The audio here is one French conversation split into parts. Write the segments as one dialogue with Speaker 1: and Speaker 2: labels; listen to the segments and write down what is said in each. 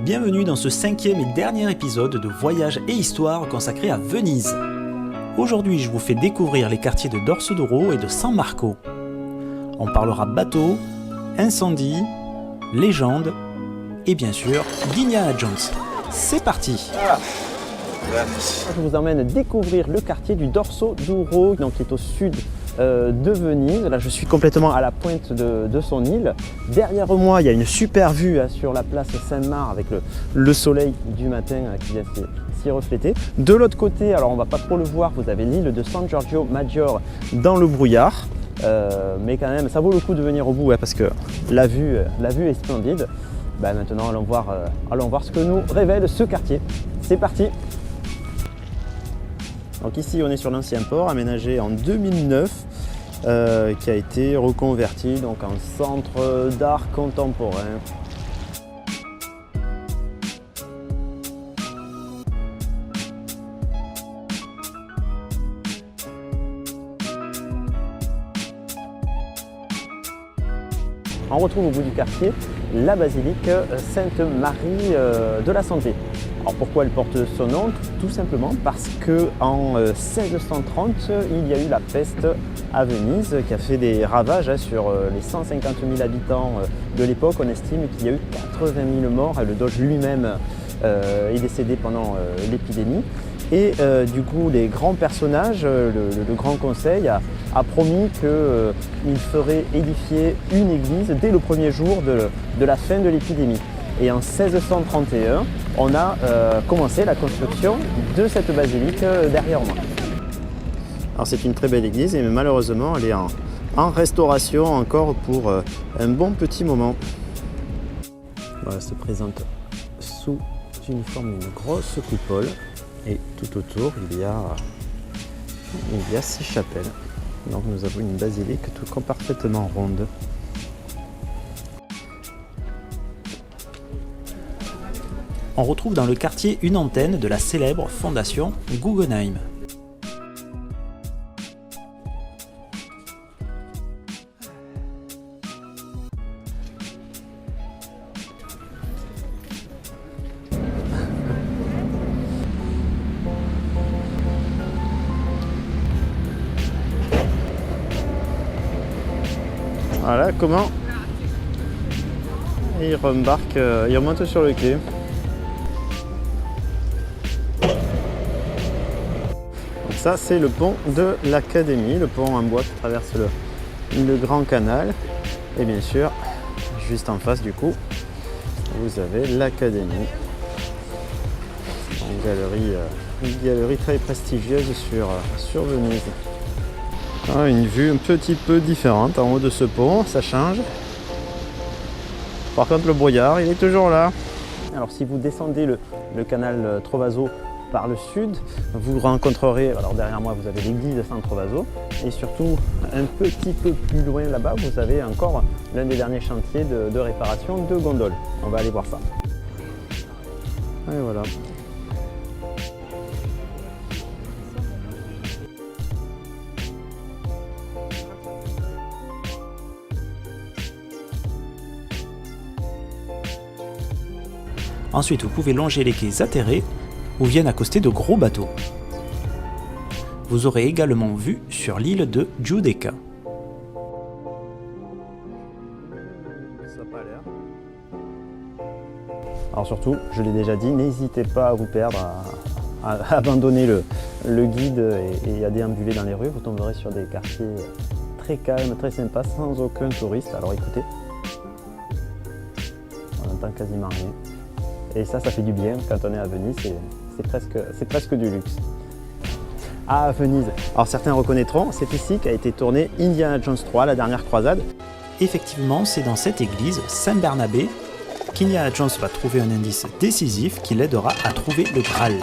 Speaker 1: Bienvenue dans ce 5e et dernier épisode de Voyage et Histoire consacré à Venise. Aujourd'hui, je vous fais découvrir les quartiers de Dorsoduro et de San Marco. On parlera bateau, incendie, légende et bien sûr d'Indiana Jones. C'est parti! Je vous emmène découvrir le quartier du Dorsoduro, donc qui est au sud de Venise. Là, je suis complètement à la pointe de son île. Derrière moi, il y a une super vue sur la place Saint-Marc avec le soleil du matin qui vient s'y refléter. De l'autre côté, alors on va pas trop le voir, vous avez l'île de San Giorgio Maggiore dans le brouillard. Mais quand même, ça vaut le coup de venir au bout parce que la vue est splendide. Maintenant, allons voir ce que nous révèle ce quartier. C'est parti! Donc ici, on est sur l'ancien port, aménagé en 2009, qui a été reconverti donc, en centre d'art contemporain. On retrouve au bout du quartier la basilique Sainte-Marie de la Santé. Alors pourquoi elle porte son nom? Tout simplement parce qu'en 1630, il y a eu la peste à Venise qui a fait des ravages sur les 150 000 habitants de l'époque. On estime qu'il y a eu 80 000 morts. Le doge lui-même est décédé pendant l'épidémie. Et du coup, les grands personnages, le Grand Conseil a promis qu'il ferait édifier une église dès le premier jour de la fin de l'épidémie. Et en 1631, on a commencé la construction de cette basilique derrière moi. Alors c'est une très belle église, mais malheureusement, elle est en restauration encore pour un bon petit moment. Voilà, elle se présente sous une forme d'une grosse coupole. Et tout autour, il y a 6 chapelles. Donc nous avons une basilique tout parfaitement ronde. On retrouve dans le quartier une antenne de la célèbre fondation Guggenheim. Voilà comment il rembarque, il remonte sur le quai. Donc ça c'est le pont de l'Académie, le pont en bois qui traverse le grand canal. Et bien sûr, juste en face du coup, vous avez l'Académie. Une galerie très prestigieuse sur Venise. Une vue un petit peu différente en haut de ce pont, ça change. Par contre le brouillard, il est toujours là. Alors si vous descendez le canal Trovaso par le sud, vous rencontrerez, alors derrière moi vous avez l'église de San Trovaso, et surtout un petit peu plus loin là-bas, vous avez encore l'un des derniers chantiers de réparation de gondoles. On va aller voir ça. Et voilà. Ensuite, vous pouvez longer les quais atterrés où viennent accoster de gros bateaux. Vous aurez également vue sur l'île de Giudecca. Alors surtout, je l'ai déjà dit, n'hésitez pas à vous perdre, à abandonner le guide et à déambuler dans les rues. Vous tomberez sur des quartiers très calmes, très sympas, sans aucun touriste. Alors écoutez, on n'entend quasiment rien. Et ça fait du bien quand on est à Venise, c'est presque du luxe. À Venise, alors certains reconnaîtront, c'est ici qu'a été tourné Indiana Jones 3, la dernière croisade. Effectivement, c'est dans cette église, Saint Bernabé, qu'Indiana Jones va trouver un indice décisif qui l'aidera à trouver le Graal.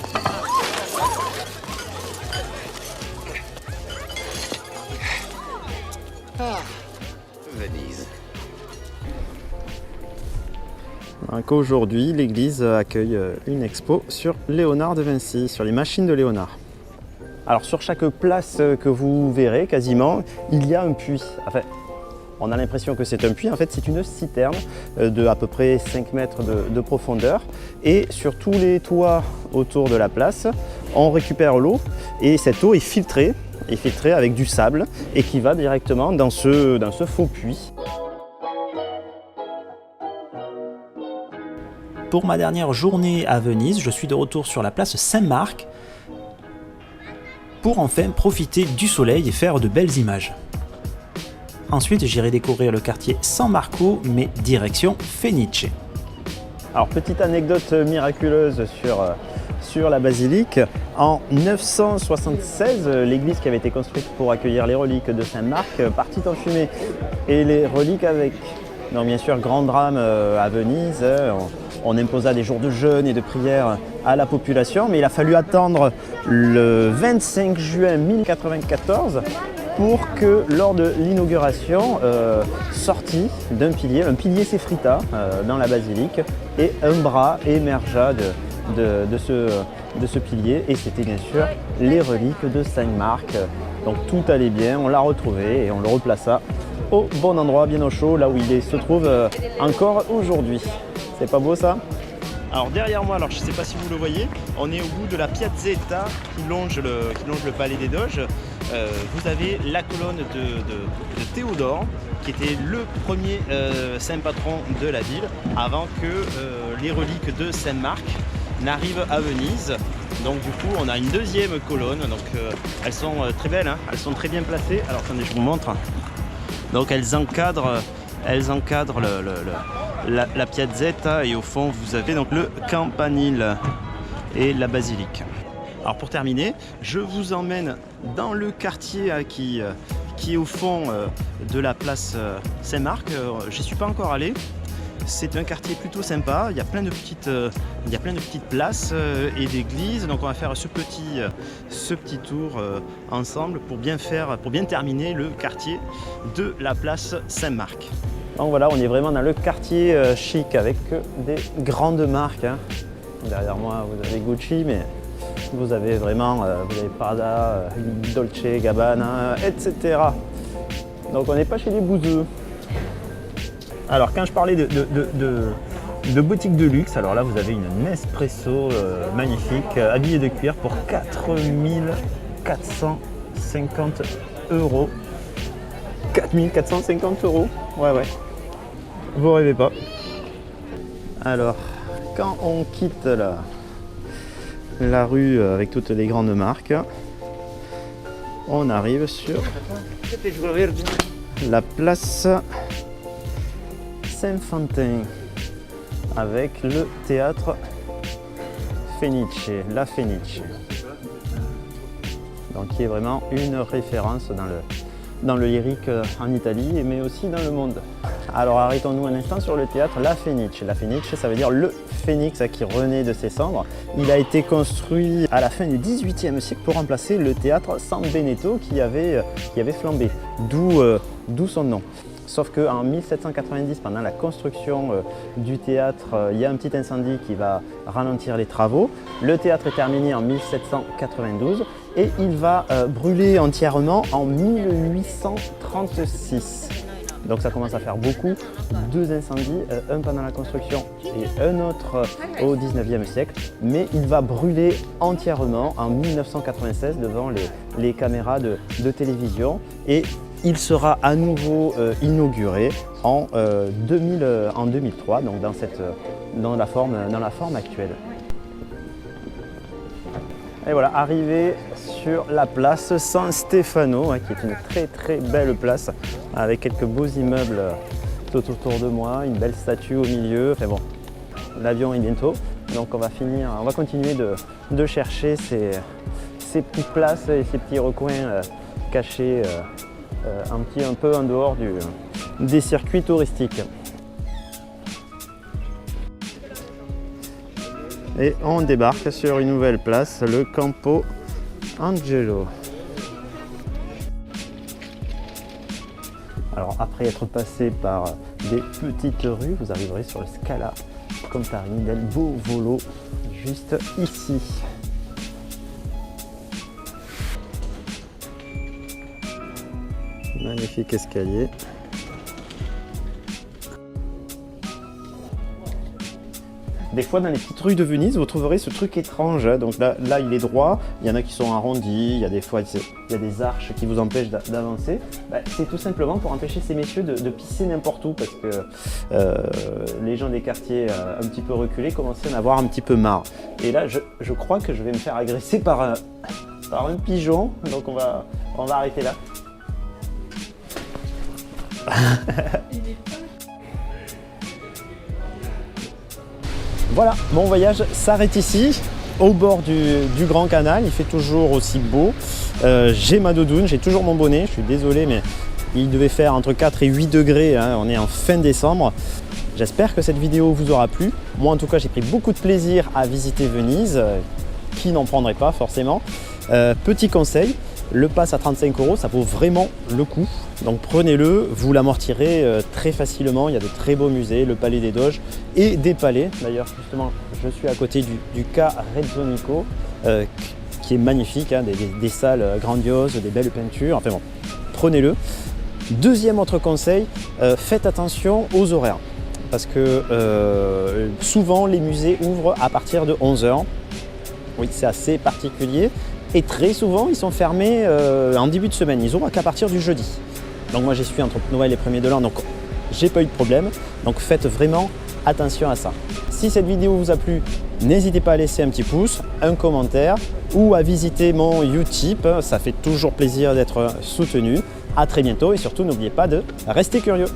Speaker 2: Venise.
Speaker 1: Donc aujourd'hui, l'église accueille une expo sur Léonard de Vinci, sur les machines de Léonard. Alors sur chaque place que vous verrez quasiment, il y a un puits. Enfin, On a l'impression que c'est un puits, en fait c'est une citerne de à peu près 5 mètres de profondeur. Et sur tous les toits autour de la place, on récupère l'eau et cette eau est filtrée avec du sable et qui va directement dans ce faux puits.
Speaker 2: Pour ma dernière journée à Venise, je suis de retour sur la place Saint-Marc pour enfin profiter du soleil et faire de belles images. Ensuite, j'irai découvrir le quartier San Marco, mais direction Fenice.
Speaker 1: Alors, petite anecdote miraculeuse sur la basilique. En 976, l'église qui avait été construite pour accueillir les reliques de Saint-Marc partit en fumée. Et les reliques avec. Donc bien sûr, grand drame à Venise. On imposa des jours de jeûne et de prière à la population, mais il a fallu attendre le 25 juin 1094 pour que lors de l'inauguration, sortit d'un pilier, un pilier s'effrita dans la basilique et un bras émergea de ce pilier et c'était bien sûr les reliques de Saint-Marc. Donc tout allait bien, on l'a retrouvé et on le replaça au bon endroit, bien au chaud, là où il se trouve encore aujourd'hui. C'est pas beau ça? Alors derrière moi, alors je ne sais pas si vous le voyez, on est au bout de la Piazzetta qui longe le palais des Doges. Vous avez la colonne de Théodore qui était le premier saint patron de la ville avant que les reliques de Saint-Marc n'arrivent à Venise. Donc du coup on a une deuxième colonne, donc elles sont très belles, hein, elles sont très bien placées. Alors attendez, je vous montre. Donc elles encadrent la Piazzetta et au fond vous avez donc le campanile et la basilique. Alors pour terminer, je vous emmène dans le quartier qui est au fond de la place Saint-Marc. J'y suis pas encore allé. C'est un quartier plutôt sympa, il y a plein de petites places et d'églises, donc on va faire ce petit tour ensemble pour bien terminer le quartier de la place Saint-Marc. Donc voilà, on est vraiment dans le quartier chic avec des grandes marques, hein. Derrière moi vous avez Gucci, mais vous avez vraiment vous avez Prada, Dolce Gabbana, etc. Donc on n'est pas chez les bouseux. Alors quand je parlais de boutique de luxe, alors là vous avez une Nespresso magnifique, habillée de cuir pour 4450 €. 4450 €, ouais. Vous rêvez pas. Alors, quand on quitte la rue avec toutes les grandes marques, on arrive sur la place Saint-Fantin avec le théâtre Fenice, la Fenice. Donc qui est vraiment une référence dans le lyrique en Italie, mais aussi dans le monde. Alors arrêtons-nous un instant sur le théâtre La Fenice. La Fenice, ça veut dire le phénix qui renaît de ses cendres. Il a été construit à la fin du XVIIIe siècle pour remplacer le théâtre San Benedetto qui avait flambé, d'où son nom. Sauf qu'en 1790, pendant la construction du théâtre, il y a un petit incendie qui va ralentir les travaux. Le théâtre est terminé en 1792 et il va brûler entièrement en 1836. Donc ça commence à faire beaucoup. 2 incendies, un pendant la construction et un autre au 19e siècle. Mais il va brûler entièrement en 1996 devant les caméras de télévision. Et il sera à nouveau inauguré en 2003, donc dans la forme actuelle. Et voilà, arrivé sur la place San Stefano, qui est une très très belle place avec quelques beaux immeubles tout autour de moi, une belle statue au milieu. Enfin bon, l'avion est bientôt, donc on va continuer de chercher ces petites places et ces petits recoins cachés un peu en dehors des circuits touristiques. Et on débarque sur une nouvelle place, le Campo Angelo. Alors après être passé par des petites rues, vous arriverez sur le Scala Contarini del Bovolo, juste ici. Magnifique escalier. Des fois, dans les petites rues de Venise, vous trouverez ce truc étrange. Hein. Donc là, il est droit, il y en a qui sont arrondis, il y a des fois il y a des arches qui vous empêchent d'avancer. Bah, c'est tout simplement pour empêcher ces messieurs de pisser n'importe où parce que les gens des quartiers un petit peu reculés commençaient à en avoir un petit peu marre. Et là, je crois que je vais me faire agresser par un pigeon. Donc on va arrêter là. Voilà, mon voyage s'arrête ici, au bord du Grand Canal. Il fait toujours aussi beau. J'ai ma doudoune, j'ai toujours mon bonnet. Je suis désolé, mais il devait faire entre 4 et 8 degrés. Hein. On est en fin décembre. J'espère que cette vidéo vous aura plu. Moi, en tout cas, j'ai pris beaucoup de plaisir à visiter Venise. Qui n'en prendrait pas, forcément. Petit conseil. Le pass à 35 €, ça vaut vraiment le coup. Donc prenez-le, vous l'amortirez très facilement. Il y a de très beaux musées, le Palais des Doges et des palais. D'ailleurs, justement, je suis à côté du Ca' Rezzonico, qui est magnifique, hein, des salles grandioses, des belles peintures. Enfin bon, prenez-le. Deuxième autre conseil, faites attention aux horaires. Parce que souvent, les musées ouvrent à partir de 11 h. Oui, c'est assez particulier. Et très souvent, ils sont fermés en début de semaine. Ils ouvrent qu'à partir du jeudi. Donc moi, j'y suis entre Noël et 1er de l'an, donc j'ai pas eu de problème. Donc faites vraiment attention à ça. Si cette vidéo vous a plu, n'hésitez pas à laisser un petit pouce, un commentaire ou à visiter mon Utip. Ça fait toujours plaisir d'être soutenu. À très bientôt et surtout, n'oubliez pas de rester curieux.